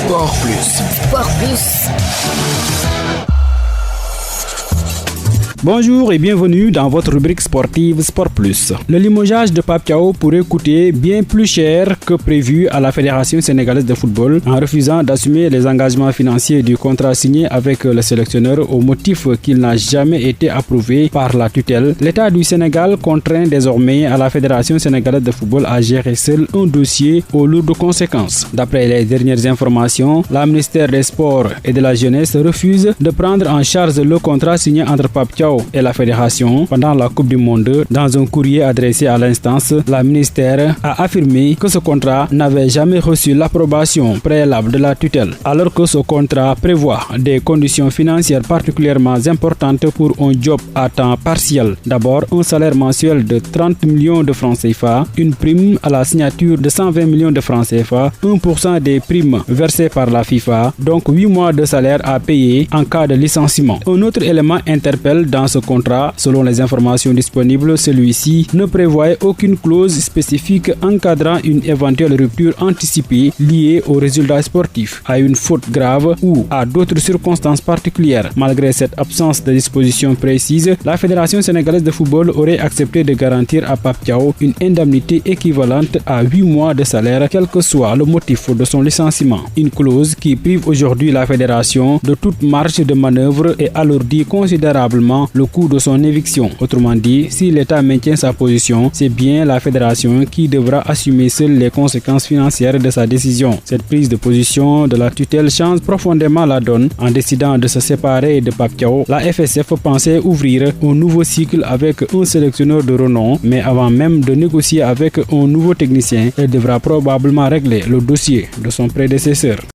Sport Plus. Sport Plus. Bonjour et bienvenue dans votre rubrique sportive Sport Plus. Le limogeage de Pape Thiaw pourrait coûter bien plus cher que prévu à la Fédération sénégalaise de football en refusant d'assumer les engagements financiers du contrat signé avec le sélectionneur au motif qu'il n'a jamais été approuvé par la tutelle. L'État du Sénégal contraint désormais à la Fédération sénégalaise de football à gérer seul un dossier aux lourdes conséquences. D'après les dernières informations, la ministère des Sports et de la Jeunesse refuse de prendre en charge le contrat signé entre Pape Thiaw et la Fédération pendant la Coupe du Monde. Dans un courrier adressé à l'instance, la ministère a affirmé que ce contrat n'avait jamais reçu l'approbation préalable de la tutelle, alors que ce contrat prévoit des conditions financières particulièrement importantes pour un job à temps partiel. D'abord, un salaire mensuel de 30 millions de francs CFA, une prime à la signature de 120 millions de francs CFA, 1% des primes versées par la FIFA, donc 8 mois de salaire à payer en cas de licenciement. Un autre élément interpelle dans ce contrat. Selon les informations disponibles, celui-ci ne prévoyait aucune clause spécifique encadrant une éventuelle rupture anticipée liée aux résultats sportifs, à une faute grave ou à d'autres circonstances particulières. Malgré cette absence de disposition précise, la Fédération sénégalaise de football aurait accepté de garantir à Pape Thiaw une indemnité équivalente à 8 mois de salaire, quel que soit le motif de son licenciement. Une clause qui prive aujourd'hui la Fédération de toute marge de manœuvre et alourdit considérablement le coût de son éviction. Autrement dit, si l'État maintient sa position, c'est bien la Fédération qui devra assumer seule les conséquences financières de sa décision. Cette prise de position de la tutelle change profondément la donne. En décidant de se séparer de Pape Thiaw, la FSF pensait ouvrir un nouveau cycle avec un sélectionneur de renom, mais avant même de négocier avec un nouveau technicien, elle devra probablement régler le dossier de son prédécesseur.